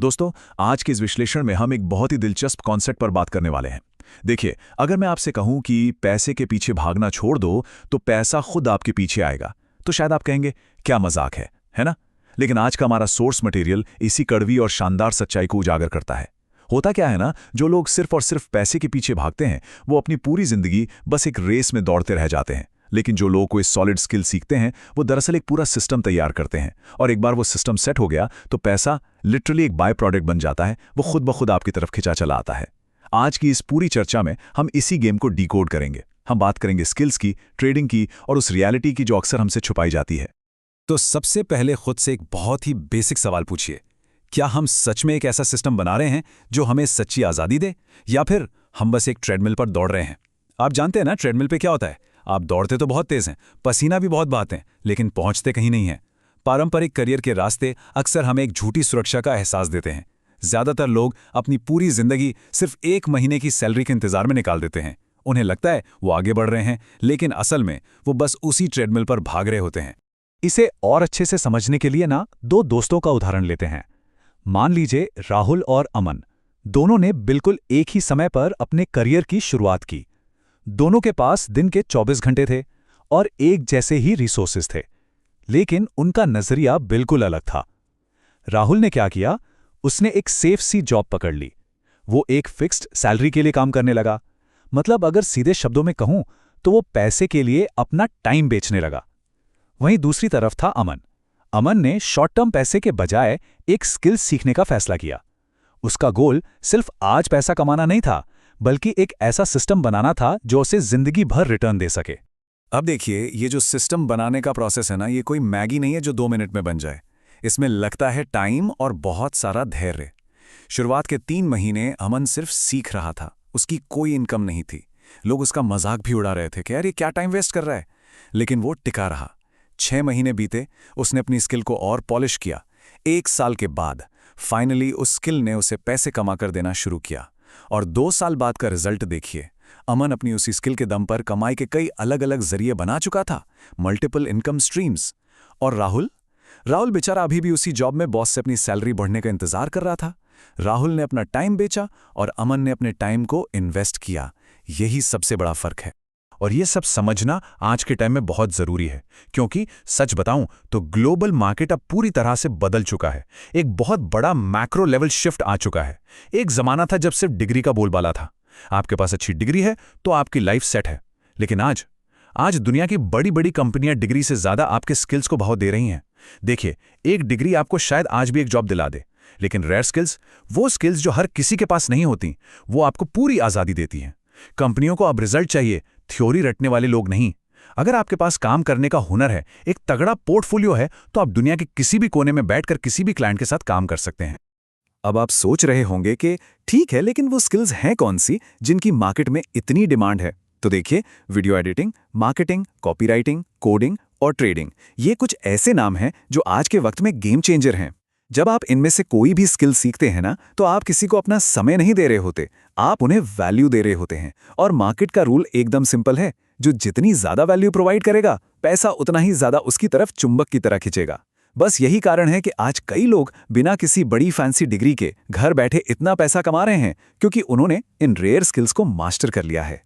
दोस्तों, आज के इस विश्लेषण में हम एक बहुत ही दिलचस्प कॉन्सेप्ट पर बात करने वाले हैं। देखिए, अगर मैं आपसे कहूं कि पैसे के पीछे भागना छोड़ दो तो पैसा खुद आपके पीछे आएगा, तो शायद आप कहेंगे क्या मजाक है ना? लेकिन आज का हमारा सोर्स मटेरियल इसी कड़वी और शानदार सच्चाई को उजागर करता है। होता क्या है ना, जो लोग सिर्फ और सिर्फ पैसे के पीछे भागते हैं वो अपनी पूरी जिंदगी बस एक रेस में दौड़ते रह जाते हैं। लेकिन जो लोग कोई सॉलिड स्किल सीखते हैं वो दरअसल एक पूरा सिस्टम तैयार करते हैं, और एक बार वो सिस्टम सेट हो गया तो पैसा लिटरली एक बाय प्रोडक्ट बन जाता है। वो खुद ब खुद आपकी तरफ खिंचा चला आता है। आज की इस पूरी चर्चा में हम इसी गेम को डिकोड करेंगे। हम बात करेंगे स्किल्स की, ट्रेडिंग की और उस रियलिटी की जो अक्सर हमसे छुपाई जाती है। तो सबसे पहले खुद से एक बहुत ही बेसिक सवाल पूछिए, क्या हम सच में एक ऐसा सिस्टम बना रहे हैं जो हमें सच्ची आज़ादी दे, या फिर हम बस एक ट्रेडमिल पर दौड़ रहे हैं? आप जानते हैं ना ट्रेडमिल पे क्या होता है। आप दौड़ते तो बहुत तेज हैं, पसीना भी बहुत बहाते हैं, लेकिन पहुंचते कहीं नहीं हैं। पारंपरिक करियर के रास्ते अक्सर हमें एक झूठी सुरक्षा का एहसास देते हैं। ज्यादातर लोग अपनी पूरी जिंदगी सिर्फ 1 महीने की सैलरी के इंतजार में निकाल देते हैं। उन्हें लगता है वो आगे बढ़ रहे हैं, लेकिन असल में वो बस उसी ट्रेडमिल पर भाग रहे होते हैं। इसे और अच्छे से समझने के लिए ना 2 दोस्तों का उदाहरण लेते हैं। मान लीजिए राहुल और अमन दोनों ने बिल्कुल एक ही समय पर अपने करियर की शुरुआत की। दोनों के पास दिन के 24 घंटे थे और एक जैसे ही रिसोर्सेज थे, लेकिन उनका नजरिया बिल्कुल अलग था। राहुल ने क्या किया, उसने एक सेफ सी जॉब पकड़ ली। वो एक फिक्स्ड सैलरी के लिए काम करने लगा। मतलब अगर सीधे शब्दों में कहूं तो वो पैसे के लिए अपना टाइम बेचने लगा। वहीं दूसरी तरफ था अमन। अमन ने शॉर्ट टर्म पैसे के बजाय एक स्किल सीखने का फैसला किया। उसका गोल सिर्फ आज पैसा कमाना नहीं था, बल्कि एक ऐसा सिस्टम बनाना था जो उसे जिंदगी भर रिटर्न दे सके। अब देखिए, ये जो सिस्टम बनाने का प्रोसेस है ना, ये कोई मैगी नहीं है जो 2 मिनट में बन जाए। इसमें लगता है टाइम और बहुत सारा धैर्य। शुरुआत के 3 महीने अमन सिर्फ सीख रहा था, उसकी कोई इनकम नहीं थी। लोग उसका मजाक भी उड़ा रहे थे कि यार ये क्या टाइम वेस्ट कर रहा है, लेकिन वो टिका रहा। 6 महीने बीते, उसने अपनी स्किल को और पॉलिश किया। 1 साल के बाद फाइनली उस स्किल ने उसे पैसे कमा कर देना शुरू किया, और 2 साल बाद का रिजल्ट देखिए। अमन अपनी उसी स्किल के दम पर कमाई के कई अलग अलग जरिए बना चुका था, मल्टीपल इनकम स्ट्रीम्स। और राहुल बेचारा अभी भी उसी जॉब में बॉस से अपनी सैलरी बढ़ने का इंतजार कर रहा था। राहुल ने अपना टाइम बेचा और अमन ने अपने टाइम को इन्वेस्ट किया। यही सबसे बड़ा फर्क है। और ये सब समझना आज के टाइम में बहुत जरूरी है, क्योंकि सच बताऊं तो ग्लोबल मार्केट अब पूरी तरह से बदल चुका है। एक बहुत बड़ा मैक्रो लेवल शिफ्ट आ चुका है। एक जमाना था जब सिर्फ डिग्री का बोलबाला था। आपके पास अच्छी डिग्री है तो आपकी लाइफ सेट है। लेकिन आज दुनिया की बड़ी बड़ी कंपनियां डिग्री से ज्यादा आपके स्किल्स को भाव दे रही हैं। देखिए, एक डिग्री आपको शायद आज भी एक जॉब दिला दे, लेकिन रेयर स्किल्स, वो स्किल्स जो हर किसी के पास नहीं होती, वो आपको पूरी आजादी देती हैं। कंपनियों को अब रिजल्ट चाहिए, थ्योरी रटने वाले लोग नहीं। अगर आपके पास काम करने का हुनर है, एक तगड़ा पोर्टफोलियो है, तो आप दुनिया के किसी भी कोने में बैठकर किसी भी क्लाइंट के साथ काम कर सकते हैं। अब आप सोच रहे होंगे कि ठीक है, लेकिन वो स्किल्स हैं कौन सी जिनकी मार्केट में इतनी डिमांड है? तो देखिए, video editing, marketing, copywriting, coding और ट्रेडिंग, ये कुछ ऐसे नाम हैं जो आज के वक्त में गेम चेंजर हैं। जब आप इनमें से कोई भी स्किल सीखते हैं ना, तो आप किसी को अपना समय नहीं दे रहे होते, आप उन्हें वैल्यू दे रहे होते हैं। और मार्केट का रूल एकदम सिंपल है, जो जितनी ज्यादा वैल्यू प्रोवाइड करेगा, पैसा उतना ही ज्यादा उसकी तरफ चुंबक की तरह खींचेगा। बस यही कारण है कि आज कई लोग बिना किसी बड़ी फैंसी डिग्री के घर बैठे इतना पैसा कमा रहे हैं, क्योंकि उन्होंने इन रेयर स्किल्स को मास्टर कर लिया है।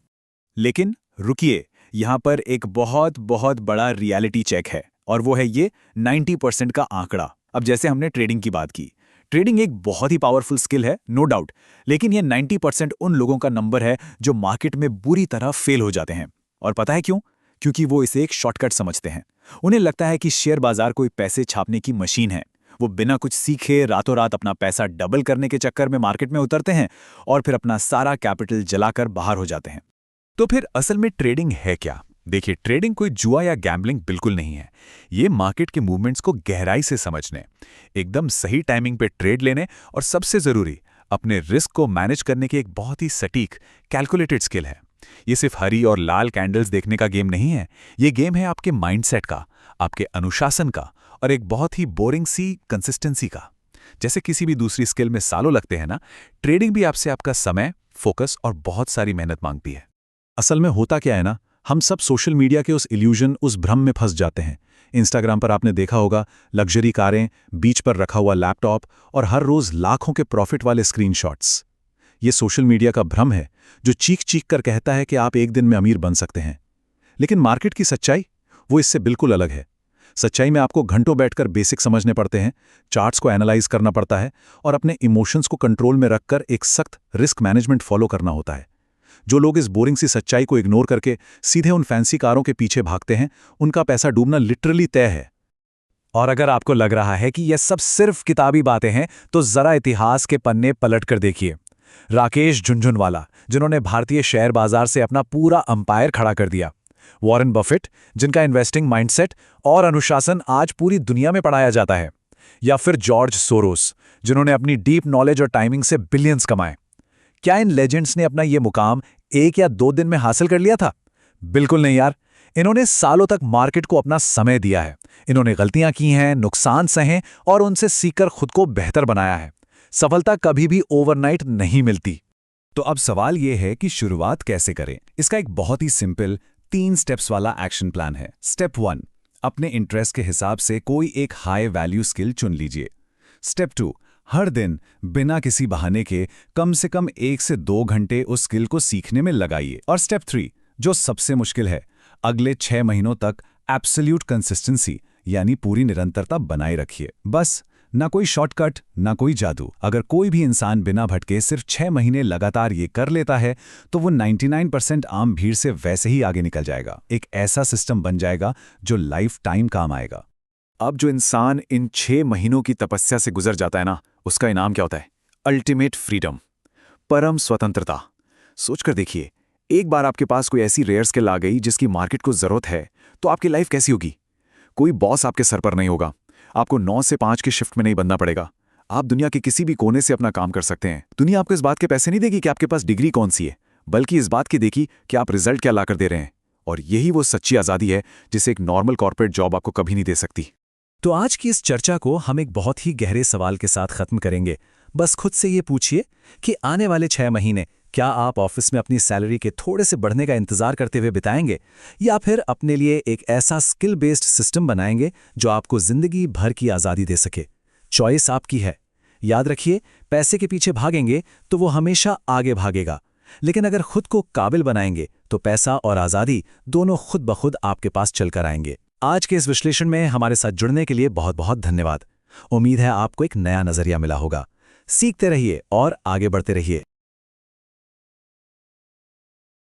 लेकिन रुकिए, यहां पर एक बहुत बहुत बड़ा रियलिटी चेक है, और वो है ये 90% का आंकड़ा। अब जैसे हमने ट्रेडिंग की बात की, ट्रेडिंग एक बहुत ही पावरफुल स्किल है, नो डाउट, लेकिन ये 90% उन लोगों का नंबर है जो मार्केट में बुरी तरह फेल हो जाते हैं। और पता है क्यों? क्योंकि वो इसे एक शॉर्टकट समझते हैं। उन्हें लगता है कि शेयर बाजार कोई पैसे छापने की मशीन है। वो बिना कुछ सीखे रातों रात अपना पैसा डबल करने के चक्कर में मार्केट में उतरते हैं और फिर अपना सारा कैपिटल जलाकर बाहर हो जाते हैं। तो फिर असल में ट्रेडिंग है क्या? देखिए, ट्रेडिंग कोई जुआ या गैम्बलिंग बिल्कुल नहीं है। ये मार्केट के मूवमेंट्स को गहराई से समझने, एकदम सही टाइमिंग पे ट्रेड लेने और सबसे जरूरी अपने रिस्क को मैनेज करने की एक बहुत ही सटीक कैलकुलेटेड स्किल है। ये सिर्फ हरी और लाल कैंडल्स देखने का गेम नहीं है। ये गेम है आपके माइंडसेट का, आपके अनुशासन का और एक बहुत ही बोरिंग सी कंसिस्टेंसी का। जैसे किसी भी दूसरी स्किल में सालों लगते हैं ना, ट्रेडिंग भी आपसे आपका समय, फोकस और बहुत सारी मेहनत मांगती है। असल में होता क्या है ना, हम सब सोशल मीडिया के उस इल्यूजन, उस भ्रम में फंस जाते हैं। इंस्टाग्राम पर आपने देखा होगा लग्जरी कारें, बीच पर रखा हुआ लैपटॉप और हर रोज लाखों के प्रॉफिट वाले स्क्रीनशॉट्स। ये सोशल मीडिया का भ्रम है जो चीख चीख कर कहता है कि आप एक दिन में अमीर बन सकते हैं। लेकिन मार्केट की सच्चाई वो इससे बिल्कुल अलग है। सच्चाई में आपको घंटों बैठकर बेसिक समझने पड़ते हैं, चार्ट्स को एनालाइज करना पड़ता है और अपने इमोशंस को कंट्रोल में रखकर एक सख्त रिस्क मैनेजमेंट फॉलो करना होता है। जो लोग इस बोरिंग सी सच्चाई को इग्नोर करके सीधे उन फैंसी कारों के पीछे भागते हैं, उनका पैसा डूबना लिटरली तय है। और अगर आपको लग रहा है कि यह सब सिर्फ किताबी बातें हैं, तो जरा इतिहास के पन्ने पलटकर देखिए। राकेश झुनझुनवाला, जिन्होंने भारतीय शेयर बाजार से अपना पूरा अंपायर खड़ा कर दिया। वॉरेन बफेट, जिनका इन्वेस्टिंग माइंडसेट और अनुशासन आज पूरी दुनिया में पढ़ाया जाता है। या फिर जॉर्ज सोरोस, जिन्होंने अपनी डीप नॉलेज और टाइमिंग से बिलियंस कमाए। क्या इन लेजेंड्स ने अपना यह मुकाम 1 या 2 दिन में हासिल कर लिया था? बिल्कुल नहीं यार। इन्होंने सालों तक मार्केट को अपना समय दिया है। इन्होंने गलतियां की हैं, नुकसान सहे और उनसे सीखकर खुद को बेहतर बनाया है। सफलता कभी भी ओवरनाइट नहीं मिलती। तो अब सवाल यह है कि शुरुआत कैसे करें। इसका एक बहुत ही सिंपल 3 स्टेप्स वाला एक्शन प्लान है। स्टेप 1, अपने इंटरेस्ट के हिसाब से कोई एक हाई वैल्यू स्किल चुन लीजिए। स्टेप 2, हर दिन बिना किसी बहाने के कम से कम 1 से 2 घंटे उस स्किल को सीखने में लगाइए। और स्टेप 3, जो सबसे मुश्किल है, अगले 6 महीनों तक एब्सोल्यूट कंसिस्टेंसी यानी पूरी निरंतरता बनाए रखिए। बस, ना कोई शॉर्टकट, ना कोई जादू। अगर कोई भी इंसान बिना भटके सिर्फ 6 महीने लगातार ये कर लेता है, तो वो 99% आम भीड़ से वैसे ही आगे निकल जाएगा। एक ऐसा सिस्टम बन जाएगा जो लाइफ टाइम काम आएगा। अब जो इंसान इन 6 महीनों की तपस्या से गुजर जाता है ना, उसका इनाम क्या होता है? अल्टीमेट फ्रीडम, परम स्वतंत्रता। सोचकर देखिए, एक बार आपके पास कोई ऐसी रेयर स्किल आ गई जिसकी मार्केट को जरूरत है, तो आपकी लाइफ कैसी होगी? कोई बॉस आपके सर पर नहीं होगा, आपको 9 से 5 की शिफ्ट में नहीं बनना पड़ेगा। आप दुनिया के किसी भी कोने से अपना काम कर सकते हैं। दुनिया आपको इस बात के पैसे नहीं देगी कि आपके पास डिग्री कौन सी है, बल्कि इस बात की देगी कि आप रिजल्ट क्या लाकर दे रहे हैं। और यही वो सच्ची आज़ादी है जिसे एक नॉर्मल कॉर्पोरेट जॉब आपको कभी नहीं दे सकती। तो आज की इस चर्चा को हम एक बहुत ही गहरे सवाल के साथ खत्म करेंगे। बस खुद से ये पूछिए कि आने वाले 6 महीने क्या आप ऑफिस में अपनी सैलरी के थोड़े से बढ़ने का इंतजार करते हुए बिताएंगे, या फिर अपने लिए एक ऐसा स्किल बेस्ड सिस्टम बनाएंगे जो आपको जिंदगी भर की आज़ादी दे सके? चॉइस आपकी है। याद रखिए, पैसे के पीछे भागेंगे तो वो हमेशा आगे भागेगा, लेकिन अगर खुद को काबिल बनाएंगे तो पैसा और आज़ादी दोनों खुद ब खुद आपके पास चलकर आएंगे। आज के इस विश्लेषण में हमारे साथ जुड़ने के लिए बहुत बहुत धन्यवाद। उम्मीद है आपको एक नया नजरिया मिला होगा। सीखते रहिए और आगे बढ़ते रहिए।